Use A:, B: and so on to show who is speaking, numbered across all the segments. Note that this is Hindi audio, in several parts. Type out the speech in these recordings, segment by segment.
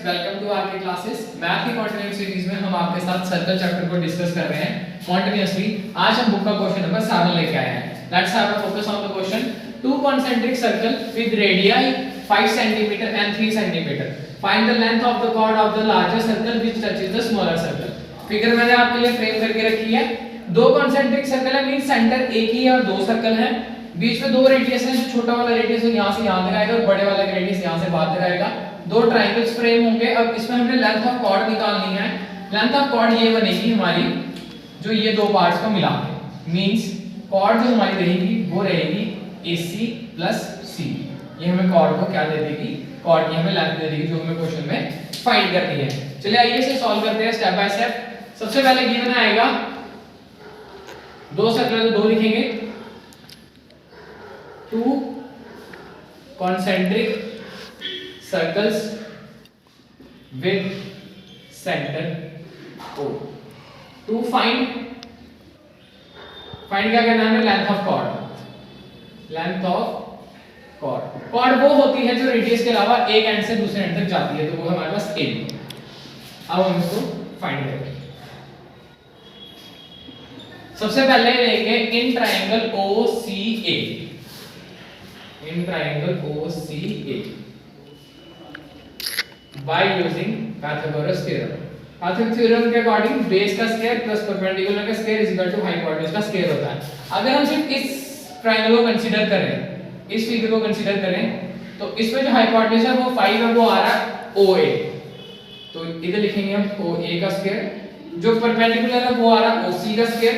A: वेलकम टू आर के क्लासेस। मैथ की कॉन्टिन्यूस सीरीज में हम आपके साथ सर्कल चैप्टर को डिस्कस कर रहे हैं कॉन्टिन्यूसली। आज हम बुक का क्वेश्चन नंबर 7 लेके आए हैं। Let's have a focus on the question. To concentric circle with radii 5 cm and 3 cm. Find the length of the chord of the larger circle which touches the smaller circle. Figure मैंने आपके लिए फ्रेम करके रखी है। दो कॉन्सेंट्रिक सर्कल है, मींस सेंटर एक ही है और दो सर्कल हैं। बीच में दो रेडियस हैं, जो छोटा वाला रेडियस है यहां से यहां तक आएगा और बड़े वाले का रेडियस यहां से बाहर तक आएगा। दो ट्रायंगल्स फ्रेम होंगे। अब इसमें हमने लेंथ ऑफ कॉर्ड निकालनी है। लेंथ ऑफ कॉर्ड ये बनेगी हमारी, जो ये दो पार्ट्स को मिला के, मींस कॉर्ड जो हमारी रहेगी वो रहेगी AC प्लस CB। ये हमें कॉर्ड को क्या दे देगी, कॉर्ड की हमें लेंथ दे देगी, जो हमें क्वेश्चन में फाइंड करनी है। चलिए आइए इसे सॉल्व करते हैं स्टेप बाय स्टेप। सबसे पहले गिवन आएगा दो सर्कल, दो लिखेंगे, two concentric circles with centre O। To find क्या करना है, length of chord. Length of chord वो होती है जो रेडियस के अलावा एक एंड से दूसरे एंड तक जाती है, तो वो हमारे पास AB। अब हम इसको फाइंड करेंगे। सबसे पहले लेंगे in triangle OCA। In triangle OCA by using Pythagoras theorem. Pythagoras theorem के अकॉर्डिंग बेस का स्क्वायर प्लस परपेंडिकुलर का square is equal to hypotenuse का स्क्वायर होता है। अगर हम सिर्फ इस ट्रायंगल को कंसीडर करें, इस फिगर को कंसीडर करें, तो इसमें जो हाइपोटेन्यूज है वो 5 है, वो आ रहा है OA। तो इधर लिखेंगे हम OA का स्क्वायर। जो परपेंडिकुलर है वो आ रहा है OC का स्क्वायर,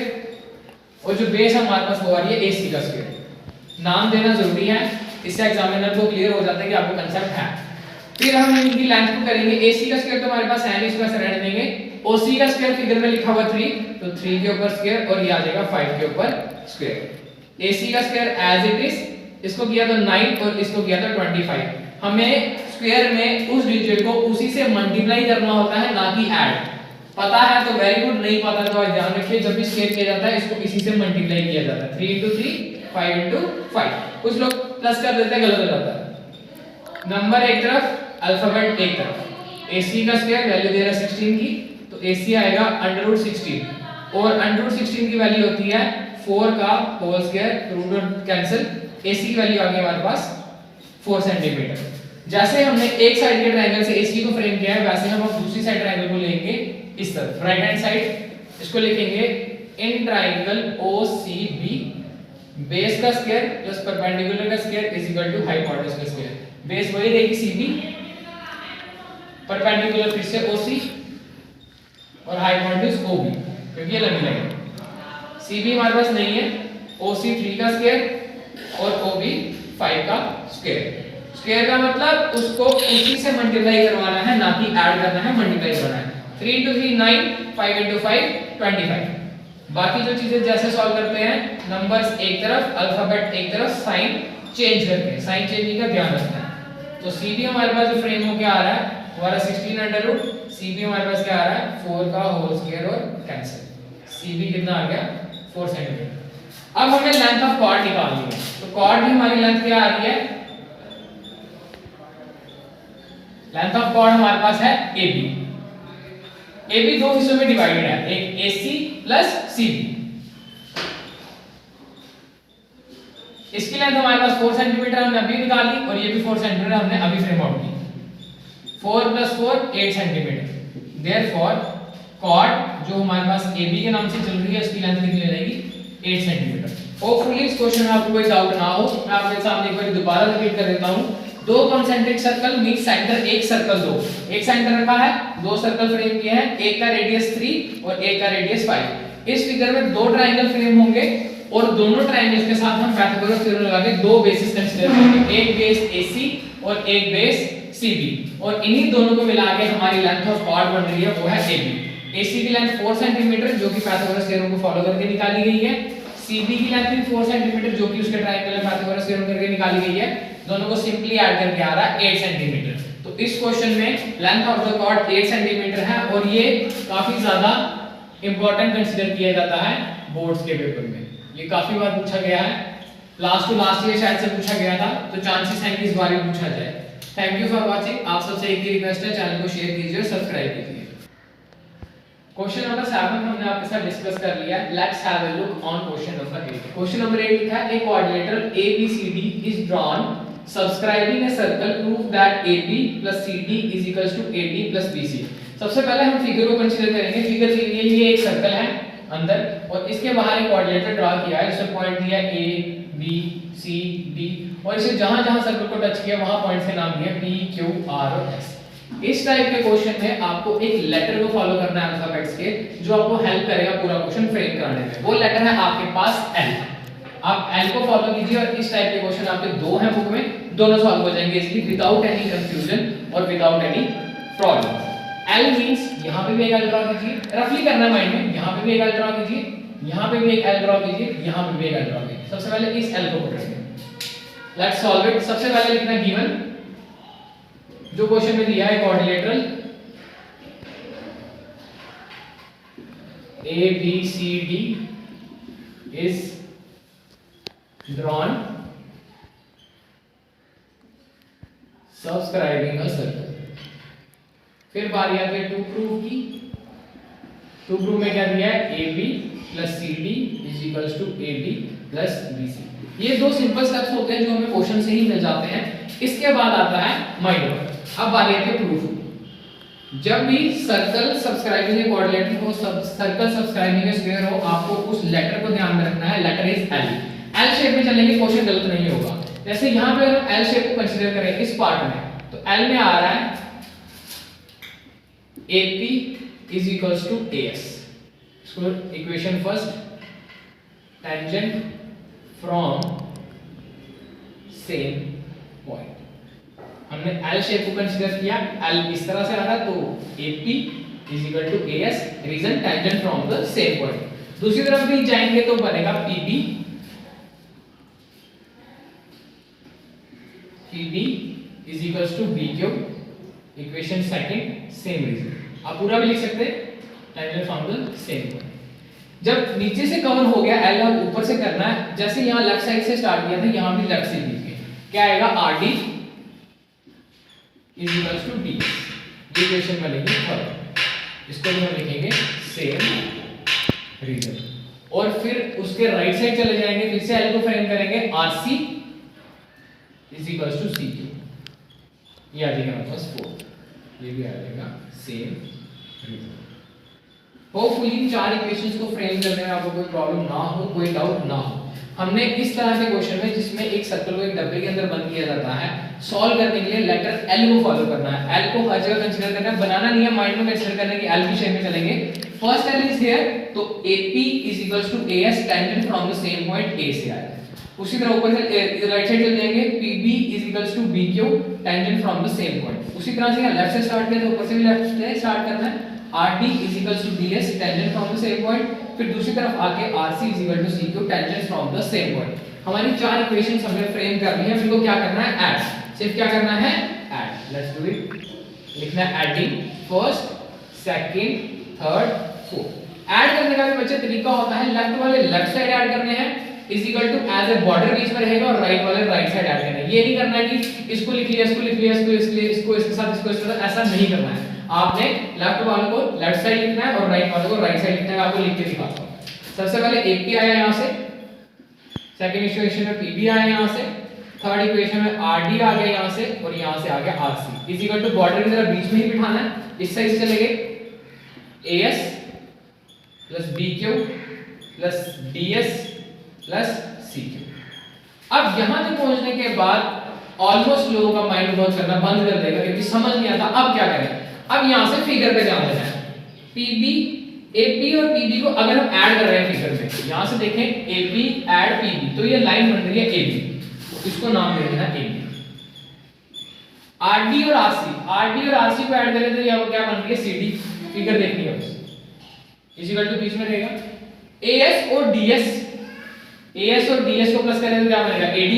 A: और जो बेस है हमारे पास वो आ रही है AC का स्क्वायर। नाम देना जरूरी है, इससे एग्जामिनर को क्लियर हो जाता है कि आपको कांसेप्ट है। फिर हम इनकी लेंथ को करेंगे। AC का स्क्वायर तो हमारे पास है नहीं, इसको ऐसे रहने देंगे। OC का स्क्वायर फिगर में लिखा हुआ 3, तो 3 के ऊपर स्क्वायर और ये आ जाएगा 5 के ऊपर स्क्वायर। AC का स्क्वायर एज इट इज, इसको किया तो 9 और इसको किया तो 25। हमें स्क्वायर में उस डिजिट को उसी से मल्टीप्लाई करना होता है, ना कि ऐड। पता है तो वेरी गुड, नहीं पता तो ध्यान रखिए, जब भी स्क्वायर किया जाता है इसको इसी से मल्टीप्लाई किया जाता है। 3 into 3 5 into 5। कुछ लोग प्लस कर देते हैं, गलत हो जाता है। नंबर एक तरफ, अल्फाबेट एक तरफ। AC का स्क्वायर वैल्यू दे रहा है 16 की, तो AC आएगा √16, और √16 की वैल्यू होती है 4 का whole square, root cancel. AC की वैल्यू आ गई हमारे पास 4 सेंटीमीटर। जैसे हमने एक साइड के ट्रायंगल से AC को फ्रेम किया है, वैसे हम अब दूसरी साइड ट्रायंगल को लेंगे इस तरफ, राइट हैंड साइड। इसको लिखेंगे इन ट्रायंगल OCB, बेस का स्क्वायर प्लस परपेंडिकुलर का square is equal to hypotenuse का स्क्वायर। बेस वही रहेगी CB, परपेंडिकुलर फिर से OC और हाइपोटेन्यूज OB, क्योंकि ये लंबी लाइन है। CB हमारे पास नहीं है, OC 3 का स्क्वायर और OB 5 का स्क्वायर। स्क्वायर का मतलब उसको उसी से मल्टीप्लाई करवाना है, ना कि ऐड करना है, मल्टीप्लाई करना है। 3 into 3 9, 5 into 5 25। बाकी जो चीजें जैसे सॉल्व करते हैं, नंबर्स एक तरफ, अल्फाबेट एक तरफ, साइन चेंज करके, साइन चेंजिंग का ध्यान रखना है। तो CB हमारे पास जो फ्रेम हो क्या आ रहा है, हमारा 16 अंडर रूट, CB हमारे पास क्या आ रहा है 4 का होल स्क्वायर और कैंसिल। CB कितना आ गया 4 सेंटीमीटर। अब हमें लेंथ ऑफ कॉर्ड निकालनी है, तो कॉर्ड की हमारी लेंथ क्या आ रही है, लेंथ ऑफ कॉर्ड हमारे पास है AB। AB दो हिस्सों में डिवाइडेड है, एक AC प्लस CB। इसकी लेंथ हमारे पास 4 सेंटीमीटर हमने अभी निकाली, और ये भी 4 सेंटीमीटर हमने अभी फ्रेम आउट की। 4 + 4 8 सेंटीमीटर। देयरफॉर कॉर्ड जो हमारे पास AB के नाम से चल रही है, उसकी लेंथ कितनी रहेगी 8 सेंटीमीटर। होपफुली इस क्वेश्चन में आपको कोई डाउट ना हो। मैं आपके सामने एक बार दोबारा रिपीट कर देता हूं। दो कॉन्सेंट्रिक सर्कल मीन सेंटर एक सर्कल दो, एक सेंटर रखा है, दो सर्कल फ्रेम किए हैं, एक का रेडियस 3 और एक का रेडियस 5। इस फिगर में दो ट्रायंगल फ्रेम होंगे, और दोनों ट्रायंगल्स के साथ हम पाइथागोरस थ्योरम लगा के दो बेसिस कंसीडर करेंगे, एक बेस AC और एक बेस CB, और इन्हीं दोनों को मिला के हमारी लेंथ ऑफ कॉर्ड बन रही है, वो है AB। AC की लेंथ 4 सेंटीमीटर, जो कि पाइथागोरस थ्योरम को फॉलो करके निकाली गई है। CB की लेंथ भी 4 सेंटीमीटर, जो कि उसके ट्रायंगल में पाइथागोरस थ्योरम करके निकाली गई है। दोनों को सिंपली ऐड करके आ रहा है 8 सेंटीमीटर। तो इस क्वेश्चन में length of the chord 8 centimetre है, और ये काफी ज्यादा इंपॉर्टेंट कंसीडर किया जाता है बोर्ड्स के पेपर में। ये काफी बार पूछा गया है, लास्ट टू लास्ट ईयर शायद से पूछा गया था, तो चांसेस हैं कि इस बार भी पूछा जाए। Thank you for watching. आप सबसे एक ही रिक्वेस्ट है, चैनल को शेयर कीजिए और सब्सक्राइब कीजिए। क्वेश्चन नंबर 7 हमने आपके साथ डिस्कस कर लिया। Let's have a look on question number 8। Question number 8 लिखा है, a quadrilateral ABCD is drawn subscribing a circle, prove that AB plus CD is equals to AD plus BC। सबसे पहले हम फिगर को कंसीडर करेंगे। फिगर के लिए ये एक सर्कल है अंदर और इसके बाहर एक क्वाड्रिलेटर ड्रा किया है जिसमें पॉइंट दिया है A B C D और इसे जहां-जहां सर्कल को टच किया वहां पॉइंट्स के नाम दिए P Q R और S। इस टाइप के क्वेश्चन में आपको एक लेटर को फॉलो करना है अल्फाबेट्स के, जो आपको हेल्प करेगा पूरा क्वेश्चन फ्रेम कराने में। वो लेटर है आपके पास L। आप L को फॉलो कीजिए और इस टाइप के क्वेश्चन आपके दो हैं बुक में, दोनों सॉल्व हो जाएंगे इजीली विदाउट एनी कंफ्यूजन और without any problem. L means यहां पे भी एक L ड्रा कीजिए, रफली करना माइंड में, यहां पे भी एक L ड्रा कीजिए, यहां पे भी एक L ड्रा कीजिए, यहां पे भी एक L ड्रा कीजिए। सबसे पहले इस L को पकड़ेंगे, लेट्स सॉल्व इट। सबसे पहले लिखना है गिवन, जो क्वेश्चन में दिया है quadrilateral ABCD is drawn subscribing a circle। फिर बारी आती है टू प्रूव की। टू प्रूव में क्या दिया है AB plus CD is equals to AD plus BC। ये दो सिंपल स्टेप्स होते हैं जो हमें क्वेश्चन से ही मिल जाते हैं। इसके बाद आता है माइंड वर्क। अब बारी आती है प्रूफ। जब भी सर्कल सब्सक्राइबिंग ए क्वाड्रिलेटरल हो, सर्कल सब्सक्राइबिंग ए स्क्वायर हो, आपको उस लेटर को ध्यान में रखना है। Letter is L। L shape में चलेंगे, क्वेश्चन गलत नहीं होगा। जैसे यहां पे हम L शेप को कंसीडर करें इस पार्ट में, तो L में आ रहा है AP is equals to AS। इसको equation first, tangent from same point. हमने L शेप को कंसीडर किया, L इस तरह से आ रहा तो AP is equal to AS, reason tangent from the same point. दूसरी तरफ भी जाएंगे तो बनेगा PB is equals to BQ, equation second, same reason. आप पूरा भी लिख सकते हैं, tangent from the same point. जब नीचे से कवर हो गया L, अब ऊपर से करना है। जैसे यहां लेफ्ट साइड से स्टार्ट किया था, यहां भी लेफ्ट से लीजिए, क्या आएगा RD is equals to D। Equation बनेगी थर्ड, इसको भी हम लिखेंगे सेम रीजन। और फिर उसके राइट साइड चले जाएंगे, फिर से L को फ्रेम करेंगे, RC is equals to CQ। ये आ जाएगा हमारे पास 4, ये भी आ जाएगा सेम रीजन। होपफुली इन चार इक्वेशंस को फ्रेम करने में आपको कोई प्रॉब्लम ना हो, कोई डाउट ना हो। हमने इस तरह के क्वेश्चन में जिसमें एक सर्कल को एक डब्बे के अंदर बंद किया जाता है, सॉल्व करने के लिए लेटर L को फॉलो करना है। L को हर जगह कंसीडर करना है, बनाना नहीं है, माइंड में कंसीडर करना है कि L की शेप में चलेंगे। फर्स्ट L इज हियर, तो AP is equals to AS, tangent from the same point A से आया। उसी तरह ऊपर से राइट साइड चल जाएंगे, PB is equals to BQ, tangent from the same point. उसी तरह से लेफ्ट से स्टार्ट किया तो ऊपर से भी लेफ्ट से स्टार्ट करना है, RD is equals to DS, tangent from the same point. फिर दूसरी तरफ आके RC is equal to CQ, tangent from the same point. हमारी चार इक्वेशंस हमने फ्रेम कर ली है। फिर को क्या करना है, ऐड। सिर्फ क्या करना है, ऐड। Let's do it. लिखना है adding first, second, third, fourth. Add करने का भी बच्चे तरीका होता है, लेफ्ट वाले लेफ्ट साइड ऐड करने हैं is equal to as a border बीच में रहेगा और राइट वाले राइट साइड ऐड करना है। ये नहीं करना है कि इसको लिख लिया, इसको लिख लिया, इसको इसके साथ, इसको इसके साथ, ऐसा नहीं करना है। आपने लेफ्ट वाले को लेफ्ट साइड लिखना है और राइट वाले को राइट साइड लिखना है। आपको लिख के दिखाता हूं। सबसे पहले AP आया यहां से, सेकंड इक्वेशन में PB आया यहां से, थर्ड इक्वेशन में RD आ गया यहां से और यहां से आ गया RC is equal to border की तरफ बीच में ही बिठाना है। इस साइड से चलेंगे AS plus BQ plus DS plus CQ। अब यहां तक पहुंचने के बाद ऑलमोस्ट लोगों का माइंड वर्क करना बंद कर देगा क्योंकि समझ नहीं आता अब क्या करें। अब यहां से फिगर पे ध्यान देना है। PB, AP और PB को अगर हम ऐड कर रहे हैं फिगर में, यहां से देखें AP ऐड PB, तो ये लाइन बन रही है AB, तो इसको नाम दे देना AB। RD और RC को ऐड करें तो यहां क्या बन रही है CD। फिगर देखनी है बस, इज इक्वल टू बीच में रहेगा AS और DS को प्लस करें तो क्या बनेगा AD।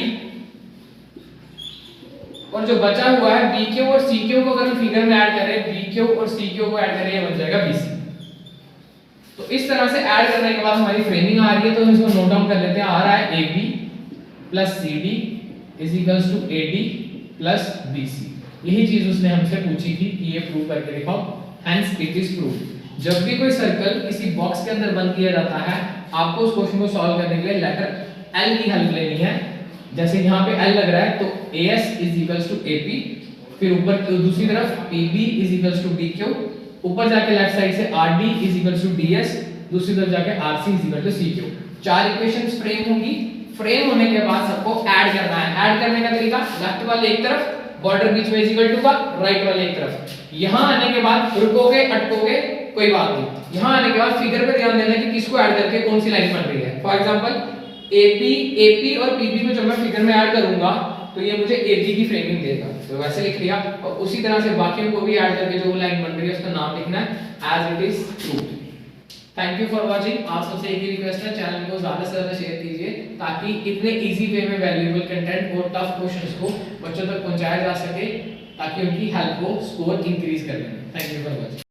A: और जो बचा हुआ है BQ और CQ को अगर हम फिगर में ऐड करें, BQ और CQ को ऐड करें, ये बन जाएगा BC। तो इस तरह से ऐड करने के बाद हमारी फ्रेमिंग आ रही है, तो हम इसको नोट डाउन कर लेते हैं। आ रहा है AB plus CD is equals to AD plus BC। यही चीज उसने हमसे पूछी थी कि ये प्रूव करके दिखाओ, हेंस इट इज प्रूव। जब भी कोई सर्कल किसी बॉक्स के अंदर बंद किया जाता है, आपको उस क्वेश्चन को सॉल्व करने के लिए लेटर एल की हेल्प लेनी है। जैसे यहाँ पे एल लग रहा है, तो AS is equals to AP, फिर ऊपर दूसरी तरफ PB is equals to BQ, ऊपर जाके लेफ्ट साइड से RD is equals to DS, दूसरी तरफ जाके RC is equal to CQ। चार इक्वेशंस फ्रेम होंगी। फ्रेम होने के बाद सबको ऐड करना है। ऐड करने का तरीका, लेफ्ट वाले एक तरफ, बॉर्डर बीच में इज इक्वल टू का, राइट वाले एक तरफ। यहां आने के बाद रुकोगे, अटकोगे, कोई बात नहीं। यहां आने के बाद फिगर पे ध्यान देना कि किसको ऐड करके कौन सी लाइन बन रही है। फॉर एग्जांपल AP और PB को जब मैं फिगर में ऐड करूंगा तो ये मुझे AP की फ्रेमिंग देगा, तो वैसे लिख लिया। और उसी तरह से बाकियों को भी ऐड करके जो लाइन बन रही है उसका नाम लिखना है as it is proved. Thank you for watching. आप सबसे एक ही रिक्वेस्ट है, चैनल को ज्यादा से ज्यादा शेयर कीजिए ताकि इतने इजी वे में वैल्यूएबल कंटेंट और टफ क्वेश्चंस को बच्चों तक पहुंचाया जा सके, ताकि उनकी हेल्प को स्कोर इंक्रीज करने में। Thank you for watching.